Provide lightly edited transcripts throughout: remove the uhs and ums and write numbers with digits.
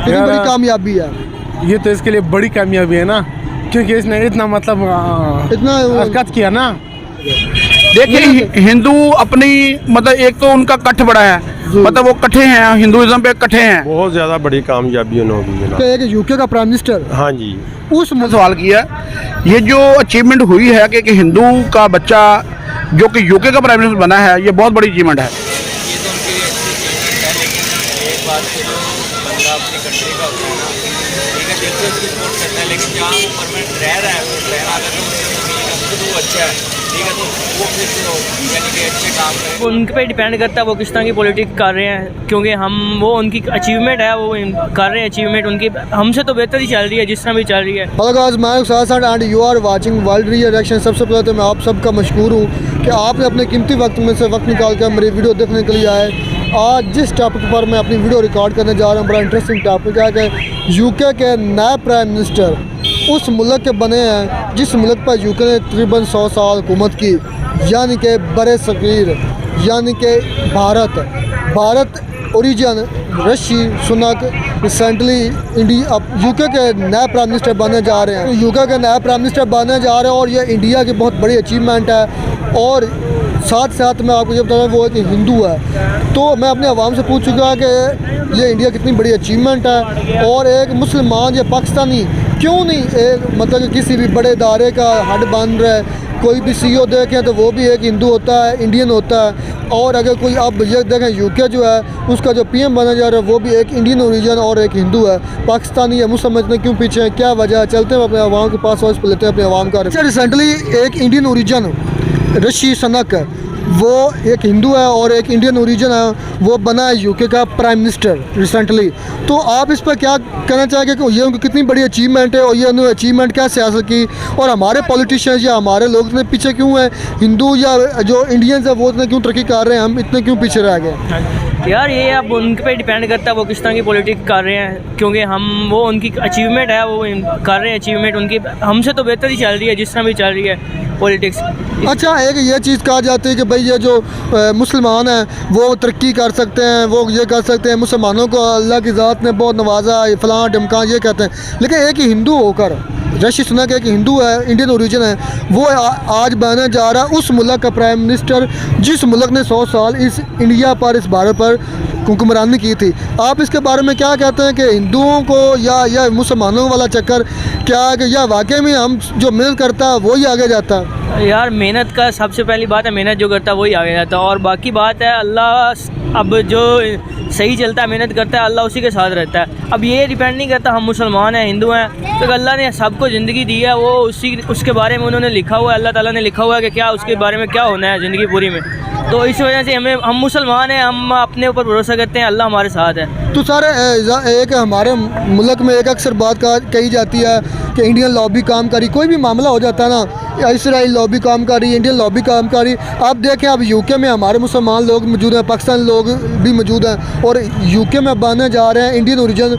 कितनी बड़ी कामयाबी है ये तो इसके लिए बड़ी कामयाबी है ना, क्योंकि इसने इतना मतलब इतना हरकत किया ना। देखिए हिंदू अपनी मतलब एक तो उनका कट्ठ बड़ा है, मतलब वो कट्ठे हैं, हिंदुइज्म पे कट्ठे हैं। बहुत ज़्यादा बड़ी कामयाबी उन्होंने जनाब। एक यूके का प्राइम मिनिस्टर हाँ जी, उस सवाल किया ये जो अचीवमेंट हुई है कि हिंदू का बच्चा जो कि यूके का प्राइम मिनिस्टर बना है, ये बहुत बड़ी अचीवमेंट है। ये तो उनकी अच्छी अचीवमेंट है, लेकिन एक बात से जो बंदा अपनी कंट्री का होता है ना, ठीक है, दिल से उसकी सपोर्ट करता है, लेकिन जहाँ वो परमानेंट रह रहा है, वो रहना अगर तो उससे वो अच्छा है, ठीक है, तो वो फिर यानी कि अच्छे काम करें। उन पे डिपेंड करता है वो किस तरह की पॉलिटिक्स कर रहे हैं, क्योंकि हम वो उनकी अचीवमेंट है, वो कर रहे हैं अचीवमेंट उनकी, हमसे तो बेहतर ही चल रही है जिस तरह भी चल रही है। हेलो गाइस, मैं साथ and you are watching world reaction. सबसे पहले तो मैं आप सबका मशकूर हूँ कि आपने अपने कीमती वक्त में से वक्त निकाल कर मेरी वीडियो देखने के लिए आए। आज जिस टॉपिक पर मैं अपनी वीडियो रिकॉर्ड करने जा रहा हूँ, बड़ा इंटरेस्टिंग टॉपिक है कि यूके के नए प्राइम मिनिस्टर उस मुल्क के बने हैं जिस मुल्क पर यूके ने तकरीबन 100 साल हुकूमत की, यानी कि बड़े सगीर, यानी कि Bharat origin Rishi Sunak recently India UK के नए प्राइम मिनिस्टर बनने जा रहे हैं। यूके के नए प्राइम मिनिस्टर बनने जा रहे हैं और ये इंडिया की बहुत बड़ी अचीवमेंट है। और साथ साथ मैं आपको ये बता रहा हूँ वो एक हिंदू है। तो मैं अपने आवाम से पूछ चुका कि ये इंडिया कितनी बड़ी अचीवमेंट है, और एक मुसलमान या पाकिस्तानी क्यों नहीं एक मतलब कि किसी भी बड़े इदारे का हेड बन रहा है। कोई भी CEO देखें तो वो भी एक हिंदू होता है, इंडियन होता है। और अगर कोई अब ये देखें यूके जो है उसका जो PM बना जा रहा है वो भी एक इंडियन ओरिजिन और एक हिंदू है। पाकिस्तानी या मुस्लिम इतने क्यों पीछे हैं, क्या वजह है? चलते हैं अपने आवाम के पास और लेते हैं अपने आवाम का। रिसेंटली एक इंडियन ओरिजिन ऋषि सुनक वो एक हिंदू है और एक इंडियन ओरिजिन है, वो बना है यूके का प्राइम मिनिस्टर रिसेंटली। तो आप इस पर क्या कहना चाहेंगे कि ये उनकी कितनी बड़ी अचीवमेंट है और ये उन्होंने अचीवमेंट कैसे हासिल की, और हमारे पॉलिटिशियंस या हमारे लोग इतने पीछे क्यों हैं, हिंदू या जो इंडियंस है वो इतने क्यों तरक्की कर रहे हैं, हम इतने क्यों पीछे रह गए? यार ये अब उन पे डिपेंड करता है वो किस तरह की पॉलिटिक्स कर रहे हैं, क्योंकि हम वो उनकी अचीवमेंट है, वो कर रहे हैं अचीवमेंट उनकी, हमसे तो बेहतर ही चल रही है जिस तरह भी चल रही है पॉलिटिक्स। अच्छा, एक ये चीज़ कहा जाती है कि भाई ये जो मुसलमान हैं वो तरक्की कर सकते हैं, वो ये कर सकते हैं, मुसलमानों को अल्लाह की ज़ात ने बहुत नवाजा, फ़लाँ ढमकान ये कहते हैं। लेकिन एक ही हिंदू होकर ऋषि सुनक एक हिंदू है, इंडियन ओरिजिन है, वो आज बनने जा रहा है उस मुल्क का प्राइम मिनिस्टर जिस मुल्क ने 100 साल इस इंडिया पर, इस भारत पर हुक्मरानी की थी। आप इसके बारे में क्या कहते हैं कि हिंदुओं को या मुसलमानों वाला चक्कर क्या है कि या वाकई में हम जो मेहनत करता है वही आगे जाता है? यार मेहनत का सबसे पहली बात है, मेहनत जो करता है वही आगे जाता है, और बाकी बात है अल्लाह, अब जो सही चलता है मेहनत करता है अल्लाह उसी के साथ रहता है। अब ये डिपेंड नहीं करता हम मुसलमान हैं हिंदू हैं, तो अल्लाह ने सबको ज़िंदगी दी है, वो उसके बारे में उन्होंने लिखा हुआ है, अल्लाह ताला ने लिखा हुआ है कि क्या उसके बारे में क्या होना है ज़िंदगी पूरी में। तो इस वजह से हम मुसलमान हैं, हम अपने ऊपर भरोसा करते हैं, अल्लाह हमारे साथ है। तो सर एक हमारे मुल्क में एक अक्सर बात कही जाती है कि इंडियन लॉबी काम करी, कोई भी मामला हो जाता है ना, इसराइल लॉबी काम कर रही, इंडियन लॉबी काम कर रही। आप देखें अब यूके में हमारे मुसलमान लोग मौजूद हैं, पाकिस्तान लोग भी मौजूद हैं, और यूके में बनने जा रहे हैं Indian origin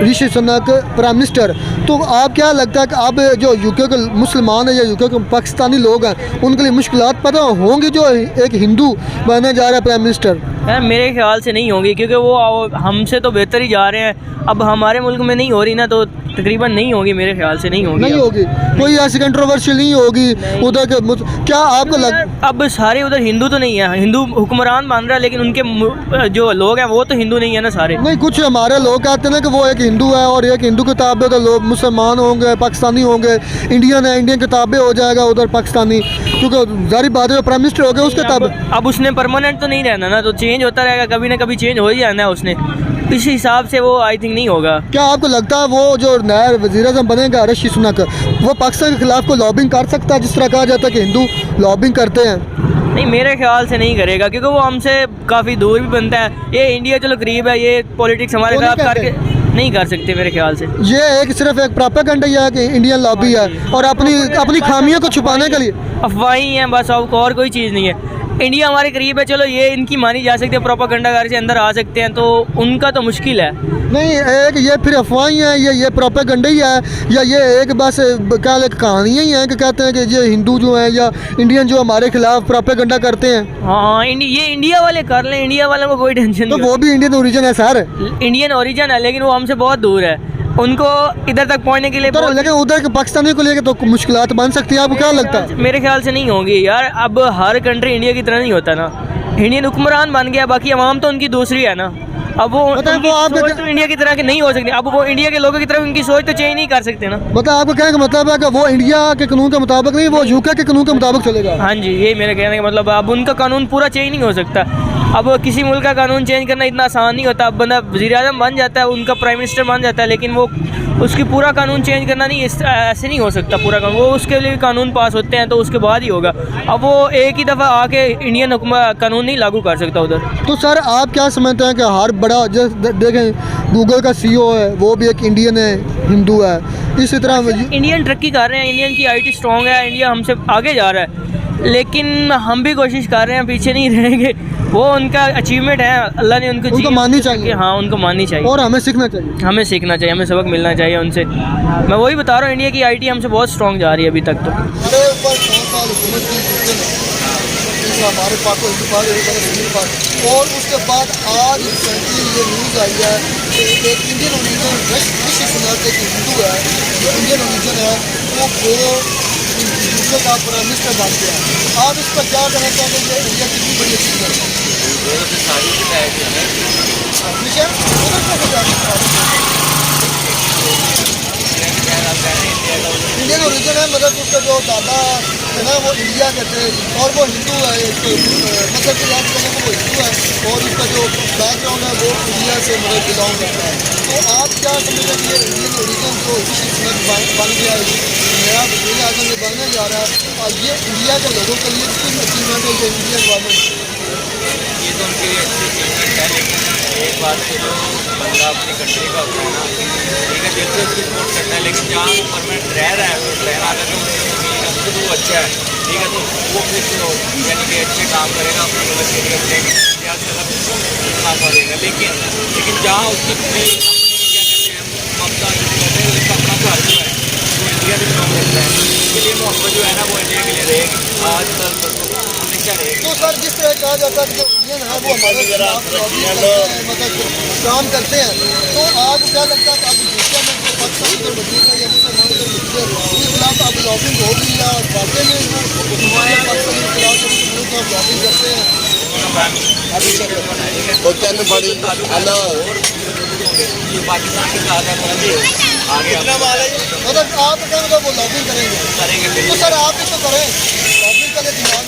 Rishi Sunak prime minister. तो आप क्या लगता है कि अब जो यूके के मुसलमान हैं या यूके के पाकिस्तानी लोग हैं उनके लिए मुश्किलात पैदा होंगी जो एक हिंदू बनने जा रहा है प्राइम मिनिस्टर? मेरे ख्याल से नहीं होंगी, क्योंकि वो हमसे तो बेहतर ही जा रहे हैं। अब हमारे मुल्क में नहीं हो रही ना, तो तकरीबन नहीं होगी, मेरे ख्याल से नहीं होगी। कोई ऐसी कंट्रोवर्शियल नहीं होगी उधर के? क्या आपको अब सारे उधर हिंदू तो नहीं है, हिंदू हुक्मरान बन रहा है, लेकिन उनके जो लोग हैं वो तो हिंदू नहीं है ना सारे। नहीं, कुछ हमारे लोग कहते हैं ना कि वो एक हिंदू है और एक हिंदू किताब है, तो लोग मुसलमान होंगे, पाकिस्तानी होंगे, इंडियन है, इंडियन किताबें हो जाएगा उधर पाकिस्तानी, क्योंकि जारी बात है प्राइम मिनिस्टर हो गया उसके किताब। अब उसने परमानेंट तो नहीं रहना ना, तो चेंज होता रहेगा, कभी ना कभी चेंज हो ही जाना है उसने, इस हिसाब से वो आई थिंक नहीं होगा। क्या आपको लगता है वो जो नया वज़ीर-ए-आज़म बनेगा ऋषि सुनक, वो पाकिस्तान के खिलाफ कोई लॉबिंग कर सकता है, जिस तरह कहा जाता है कि हिंदू लॉबिंग करते हैं? नहीं, मेरे ख्याल से नहीं करेगा, क्योंकि वो हमसे काफ़ी दूर भी बनता है। ये इंडिया चलो करीब है, ये पॉलिटिक्स हमारे खिलाफ करके नहीं कर सकते मेरे ख्याल से। ये एक सिर्फ एक प्रोपेगेंडा है कि इंडियन लॉबी है और अपनी खामियों को छुपाने के लिए अफवाही हैं बस, और कोई चीज़ नहीं है। इंडिया हमारे करीब है, चलो ये इनकी मानी जा सकती है, प्रोपेगेंडागार से अंदर आ सकते हैं, तो उनका तो मुश्किल है। नहीं, एक ये फिर अफवाही हैं, ये प्रोपेगेंडा ही है, या ये एक बस क्या कहानियाँ ही हैं कि कहते हैं कि ये हिंदू जो हैं या इंडियन जो हमारे खिलाफ प्रोपेगेंडा करते हैं। हाँ, ये इंडिया वाले कर लें, इंडिया वालों को कोई टेंशन तो नहीं। वो भी इंडियन ओरिजिन है सर। इंडियन ओरिजिन है, लेकिन वो हमसे बहुत दूर है, उनको इधर तक पहुंचने के लिए तो लेकिन उधर के पाकिस्तानी को लेकर तो मुश्किलात बन सकती है, आपको क्या लगता है? मेरे ख्याल से नहीं होंगी यार। अब हर कंट्री इंडिया की तरह नहीं होता ना, इंडियन हुक्मरान बन गया, बाकी अवाम तो उनकी दूसरी है ना। अब वो उनकी सोच तो इंडिया की तरह की नहीं हो सकती। अब वो इंडिया के लोगों की तरफ उनकी सोच तो चेंज नहीं कर सकते ना। मतलब आपका कहने का मतलब है कि वो इंडिया के कानून के मुताबिक नहीं, वो यूके के कानून के मुताबिक चलेगा। हाँ जी, ये मेरे कहने का मतलब। अब उनका कानून पूरा चेंज नहीं हो सकता। अब किसी मुल्क का कानून चेंज करना इतना आसान नहीं होता। अब बंदा वज़ीर-ए-आज़म बन जाता है, उनका प्राइम मिनिस्टर बन जाता है, लेकिन वो उसकी पूरा कानून चेंज करना नहीं, ऐसे नहीं हो सकता पूरा कानून। वो उसके लिए कानून पास होते हैं तो उसके बाद ही होगा। अब वो एक ही दफ़ा आके इंडियन कानून नहीं लागू कर सकता उधर। तो सर आप क्या समझते हैं कि हर बड़ा जैसे देखें गूगल का CEO है, वो भी एक इंडियन है, हिंदू है, इसी तरह इंडियन तरक्की कर रहे हैं, इंडियन की IT स्ट्रॉन्ग है, इंडिया हमसे आगे जा रहा है, लेकिन हम भी कोशिश कर रहे हैं, पीछे नहीं रहेंगे। वो उनका अचीवमेंट है, अल्लाह ने उनको माननी चाहिए। हाँ, उनको माननी चाहिए और हमें सीखना चाहिए, हमें सीखना चाहिए, हमें सबक मिलना चाहिए उनसे। मैं वही बता रहा हूँ, इंडिया की IT हमसे बहुत स्ट्रॉन्ग जा रही है अभी तक तो। हमारे पास और उसके बाद आज रिसेंटली ये न्यूज़ आई है कि एक इंडियन ओरिजिन ऋषि सुनक एक हिंदू है, जो इंडियन ओरिजिन है, वो यूके का प्राइम मिनिस्टर बन गया। आप इस पर क्या कहना चाहते हैं? इंडिया कितनी बड़ी अचीवमेंट इंडियन ओरिजिन है, मतलब उसका जो दादा है ना वो इंडिया के थे और वो हिंदू है, मतलब कि आप लोगों को वो हिंदू है और उसका जो बैकग्राउंड है वो इंडिया से मतलब बिलोंग करता है। तो आप क्या समझते हैं कि ये इंडियन ओरिजिन जो ऋषि सुनक बन गया है, नया वज़ीर-ए-आज़म में बनने जा रहा है, और ये इंडिया के लोगों के लिए कितनी अचीवमेंट है ये इंडियन गवर्नमेंट? ये तो उनके लिए अच्छी अचीवमेंट है, लेकिन एक बात है, जो बंदा अपनी कंट्री का होता है ना, ठीक है, दिल से उसकी सपोर्ट करता है, लेकिन जहाँ परमानेंट रह रहा है, रहना अगर तो उसकी ज़मीन है, उसको तो वो अच्छा है, ठीक है, तो वो फिर यानी कि अच्छे काम करेगा अपने मुल्क के लिए, अपने इंडिया से अलग काम करेगा। लेकिन जहाँ उसकी अपनी क्या कहते हैं ममता जो कहते हैं, उसका अपना घर जो है वो इंडिया से बिलोंग करता है, इसके लिए मोहब्बत जो है ना वो इंडिया के लिए रहेगी, आज कल हमेशा रहेगी। तो सर जिस तरह कहा जाता है कि जो इंडियन है वो हमारे खिलाफ लॉबी करते हैं, मतलब काम करते हैं, तो आपको क्या लगता है कि अब दूसरा में जो पाकिस्तान उधर मौजूद है या मुसलमान उधर मौजूद है, उसके खिलाफ अब लॉबिंग होगी या वाकई में वो हमारे पाकिस्तान के खिलाफ लॉबिंग करते हैं? पाकिस्तान के साथ आगे मतलब आप क्या वो लॉबिंग करेंगे? तो सर आप भी तो करें, लॉबिंग का दिमाग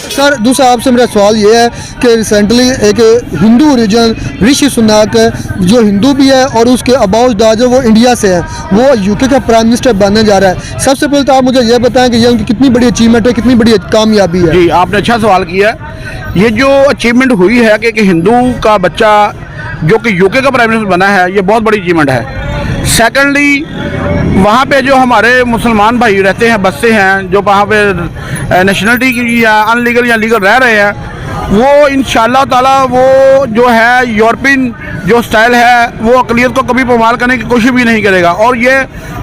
सर। दूसरा आपसे मेरा सवाल ये है कि रिसेंटली एक हिंदू ओरिजिन ऋषि सुनक जो हिंदू भी है और उसके अबाउट जो वो इंडिया से है, वो यूके का प्राइम मिनिस्टर बनने जा रहा है। सबसे पहले तो आप मुझे ये बताएं कि ये उनकी कितनी बड़ी अचीवमेंट है, कितनी बड़ी कामयाबी है? जी, आपने अच्छा सवाल किया। ये जो अचीवमेंट हुई है कि हिंदू का बच्चा जो कि यूके का प्राइम मिनिस्टर बना है, ये बहुत बड़ी अचीवमेंट है। सेकेंडली, वहाँ पे जो हमारे मुसलमान भाई रहते हैं, बसते हैं, जो वहाँ पे नेशनलिटी की या अनलीगल या लीगल रह रहे हैं, वो इंशाअल्लाह ताला वो जो है यूरोपियन जो स्टाइल है वो अक़लियत को कभी पामाल करने की कोशिश भी नहीं करेगा, और ये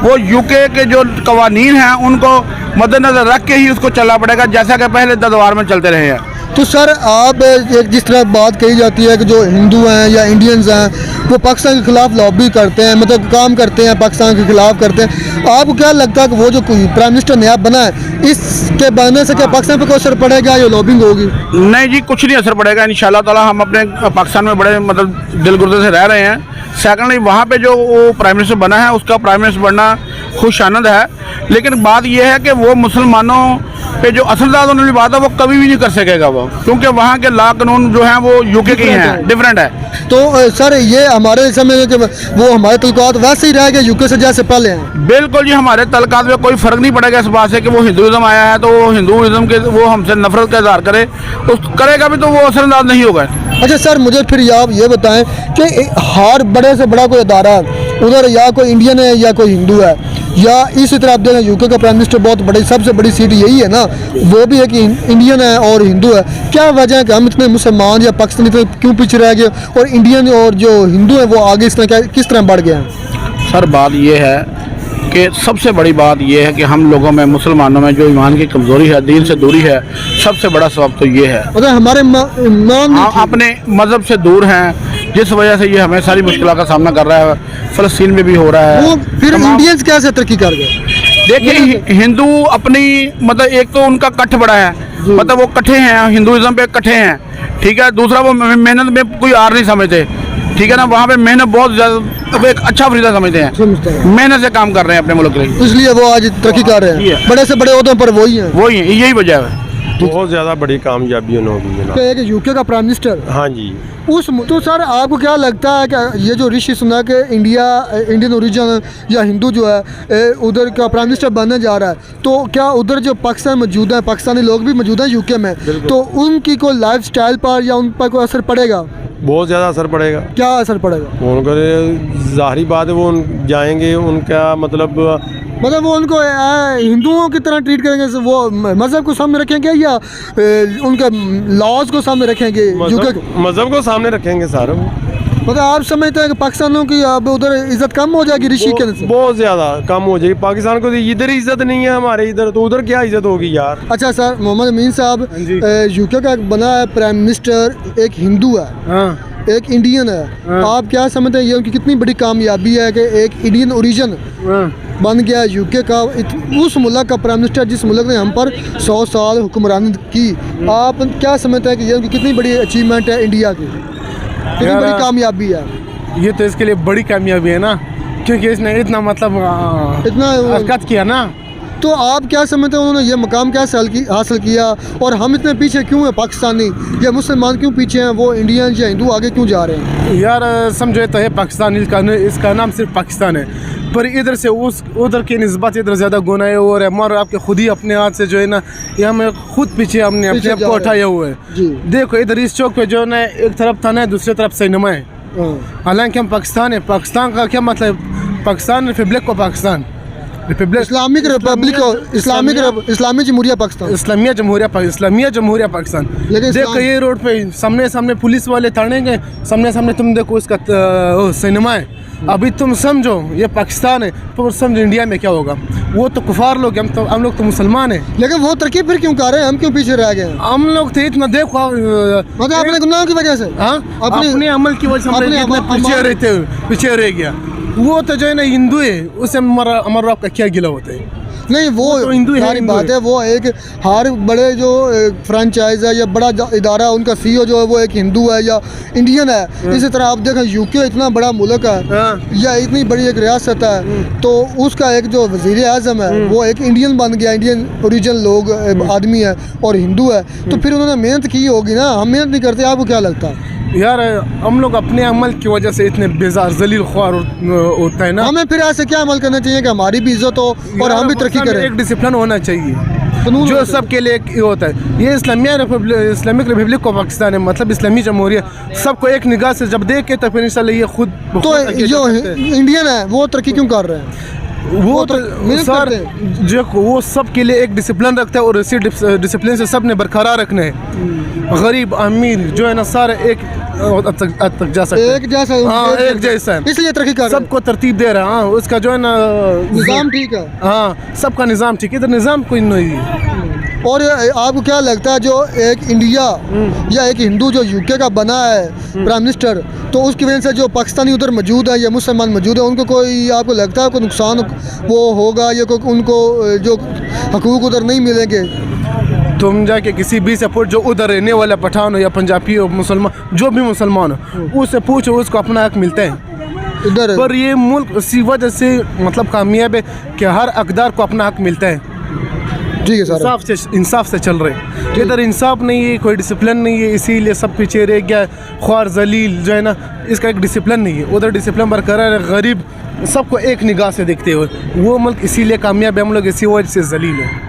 वो यूके के जो कवानीन हैं उनको मद्देनज़र रख के ही उसको चलना पड़ेगा, जैसा कि पहले दरबार में चलते रहे हैं। तो सर आप एक जिस तरह बात कही जाती है कि जो हिंदू हैं या इंडियंस हैं वो पाकिस्तान के खिलाफ लॉबी करते हैं, मतलब काम करते हैं, पाकिस्तान के खिलाफ करते हैं, आपको क्या लगता है कि वो जो प्राइम मिनिस्टर नया बना है, इसके बनने से क्या पाकिस्तान पर कोई असर पड़ेगा या लॉबिंग होगी? नहीं जी, कुछ नहीं असर पड़ेगा इंशाअल्लाह ताला। हम अपने पाकिस्तान में बड़े मतलब दिल गुर्दे से रह रहे हैं। सेकेंडली, वहाँ पे जो वो प्राइम मिनिस्टर बना है उसका प्राइम मिनिस्टर बनना खुश आनंद है, लेकिन बात यह है कि वो मुसलमानों पे जो असरदार होने वाली बात है वो कभी भी नहीं कर सकेगा। वो, क्योंकि वहाँ के लॉ कानून जो हैं वो यूके के ही हैं, डिफरेंट है। तो सर ये हमारे समय कि वो हमारे तल्कात वैसे ही रह गए यूके से जैसे पहले हैं। बिल्कुल जी, हमारे तल्कात में कोई फ़र्क नहीं पड़ेगा इस बात से कि वो हिंदुज़म आया है तो वो हिंदुज़म के वो हमसे नफरत का इजहार करे, उस करेगा भी तो वो असरअंदाज नहीं होगा। अच्छा सर, मुझे फिर आप ये बताएं कि हर बड़े से बड़ा कोई अदारा उधर या कोई इंडियन है या कोई हिंदू है, या इसी तरह आप देखें यूके का प्राइम मिनिस्टर बहुत बड़ी सबसे बड़ी सीट यही है ना, वो भी है कि इंडियन है और हिंदू है। क्या वजह है कि हम इतने मुसलमान या पाकिस्तानी इतने क्यों पीछे रह गए और इंडियन और जो हिंदू हैं वो आगे इस तरह किस तरह बढ़ गए हैं? सर बात ये है कि सबसे बड़ी बात ये है कि हम लोगों में, मुसलमानों में जो ईमान की कमज़ोरी है, दीन से दूरी है, सबसे बड़ा सबब तो ये है। मतलब हमारे ईमान हम अपने मज़हब से दूर हैं, जिस वजह से ये हमें सारी मुश्किलों का सामना कर रहा है। फ़लस्तीन में भी हो रहा है। वो फिर इंडियंस कैसे तरक्की कर गए? देखिए हिंदू अपनी मतलब एक तो उनका कट्ठ बड़ा है, मतलब वो कट्ठे हैं, हिंदुज़म पे कट्ठे हैं, ठीक है। दूसरा वो मेहनत में कोई आर नहीं समझते, ठीक है ना। वहाँ पे मेहनत बहुत ज़्यादा एक अच्छा फरीदा समझते हैं, मेहनत से काम कर रहे हैं अपने मुल्क के लिए, इसलिए वो आज तरक्की कर रहे हैं। बड़े से बड़े ओहदों पर वही हैं, वही है, यही वजह है। बहुत ज़्यादा बड़ी कामयाबी उन्होंने होगी जनाब। एक यूके का प्राइम मिनिस्टर हाँ जी। तो सर आपको क्या लगता है कि ये जो ऋषि सुनक के इंडियन ओरिजिन या हिंदू जो है उधर का प्राइम मिनिस्टर बनने जा रहा है, तो क्या उधर जो पाकिस्तान मौजूद है, पाकिस्तानी लोग भी मौजूद हैं यूके में, तो उनकी कोई लाइफ स्टाइल पर या उन पर कोई असर पड़ेगा? बहुत ज़्यादा असर पड़ेगा। क्या असर पड़ेगा? उनको ज़ाहिरी बात है, वो जाएंगे, उनका मतलब वो उनको हिंदुओं की तरह ट्रीट करेंगे, वो मज़हब को सामने रखेंगे या उनके लॉज को सामने रखेंगे? मज़हब को सामने रखेंगे सारे। मतलब आप समझते हैं कि पाकिस्तानियों की अब उधर इज्जत कम हो जाएगी ऋषि के से? बहुत ज़्यादा कम हो जाएगी। पाकिस्तान को इधर इज्जत नहीं है हमारे इधर, तो उधर क्या इज्जत होगी यार। अच्छा सर, मोहम्मद अमीन साहब यूके का बना है प्राइम मिनिस्टर, एक हिंदू है, एक इंडियन है। आप क्या समझते हैं ये उनकी कितनी बड़ी कामयाबी है कि एक इंडियन ओरिजिन बन गया यूके का, उस मुल्क का प्राइम मिनिस्टर जिस मुल्क ने हम पर 100 साल हुक्मरानी की। आप क्या समझते हैं कि ये उनकी कितनी बड़ी अचीवमेंट है इंडिया की, कितनी बड़ी कामयाबी है? ये तो इसके लिए बड़ी कामयाबी है ना, क्योंकि इसने इतना मतलब इतना हरकत किया ना। तो आप क्या समझते हैं उन्होंने ये मकाम कैसे हासिल किया, और हम इतने पीछे क्यों हैं? पाकिस्तानी या मुसलमान क्यों पीछे हैं? वो इंडियन या हिंदू आगे क्यों जा रहे हैं? यार समझो तो है पाकिस्तान, इसका नाम सिर्फ पाकिस्तान है, पर इधर से उस उधर की निस्बत इधर ज़्यादा गुनाह हो रहा है। मगर आपके खुद ही अपने हाथ से जो है ना, ये हमें खुद पीछे हमने अपने आप को उठाया हुआ है। देखो इधर इस चौक पे जो है ना, एक तरफ थाना है, दूसरी तरफ सिनेमा है। हालांकि हम पाकिस्तान है, पाकिस्तान का क्या मतलब? पाकिस्तान रिपब्लिक को पाकिस्तान, रिपब्लिक इस्लामिक रिपब्लिक, इस्लामी जमहूरिया पाकिस्तान, इस्लामिया जमहूरिया पाकिस्तान। देखो ये रोड पे सामने पुलिस वाले थाने के सामने तुम देखो उसका सिनेमा है। अभी तुम समझो ये पाकिस्तान है, तो समझो इंडिया में क्या होगा। वो तो कुफार लोग, हम लोग तो मुसलमान हैं। लेकिन वो तरक्की फिर क्यों कर रहे हैं? हम क्यों पीछे रह गए? हम लोग थे इतना देखो मतलब अपने गुनाहों की वजह से, अपने अमल की वजह से हम इतना पीछे रह गया। वो तो जो है ना हिंदू है, उससे हमारा आपका क्या गिला होता है? नहीं वो तो हिंदू सारी बात है। वो एक हर बड़े जो फ्रेंचाइज है या बड़ा इदारा, उनका CEO जो है वो एक हिंदू है या इंडियन है। इसी तरह आप देखें यूके इतना बड़ा मुल्क है या इतनी बड़ी एक रियासत है, तो उसका एक जो वज़ीर आज़म है वो एक इंडियन बन गया, इंडियन ओरिजिन लोग आदमी है और हिंदू है। तो फिर उन्होंने मेहनत की होगी ना, हम मेहनत नहीं करते। आपको क्या लगता है? यार हम लोग अपने अमल की वजह से इतने बेजार जलील ख्वार होता है ना। हमें फिर ऐसे क्या अमल करना चाहिए कि हमारी भी इज्जत हो और हम भी तरक्की करें? एक डिसिप्लिन होना चाहिए जो सबके लिए एक होता है। ये इस्लामिक रिपब्लिक को पाकिस्तान है, मतलब इस्लामी जमहूरिया, सबको एक निगाह से जब देखे तो फिर इंशाल्लाह ये खुद तो जो इंडियन है वो तरक्की क्यों कर रहे हैं? वो तो सर जो वो सब के लिए एक डिसिप्लिन रखता है और इसी डिसिप्लिन से सब ने बरकरार रखना है। गरीब अमीर जो है ना सारे एक तक जा सकते हैं, एक जैसा है, इसलिए तरक्की कर सबको तरतीब दे रहा है। उसका जो है ना निज़ाम ठीक है, सबका निज़ाम ठीक है, इधर निज़ाम कोई नहीं है। और आपको क्या लगता है जो एक इंडिया या एक हिंदू जो यूके का बना है प्राइम मिनिस्टर, तो उसकी वजह से जो पाकिस्तानी उधर मौजूद है या मुसलमान मौजूद है, उनको कोई आपको लगता है कोई नुकसान वो होगा या कोई उनको जो हकूक़ उधर नहीं मिलेंगे? तुम जाके किसी भी से पूछ, जो उधर रहने वाला पठान हो या पंजाबी हो, मुसलमान जो भी मुसलमान हो, उससे पूछो, उसको अपना हक मिलता है इधर। पर ये मुल्क इसी वजह से मतलब कामयाब है कि हर हकदार को अपना हक मिलता है। ठीक है सर। इंसाफ से चल रहे हैं। इधर इंसाफ नहीं है, कोई डिसिप्लिन नहीं है, इसीलिए सब पीछे रह गया। ख्वार जलील जो है ना, इसका एक डिसिप्लिन नहीं है। उधर डिसिप्लिन बरकरार है, गरीब सबको एक निगाह से देखते हुए। वो मुल्क इसीलिए कामयाब है, हम लोग इसी वजह से जलील है।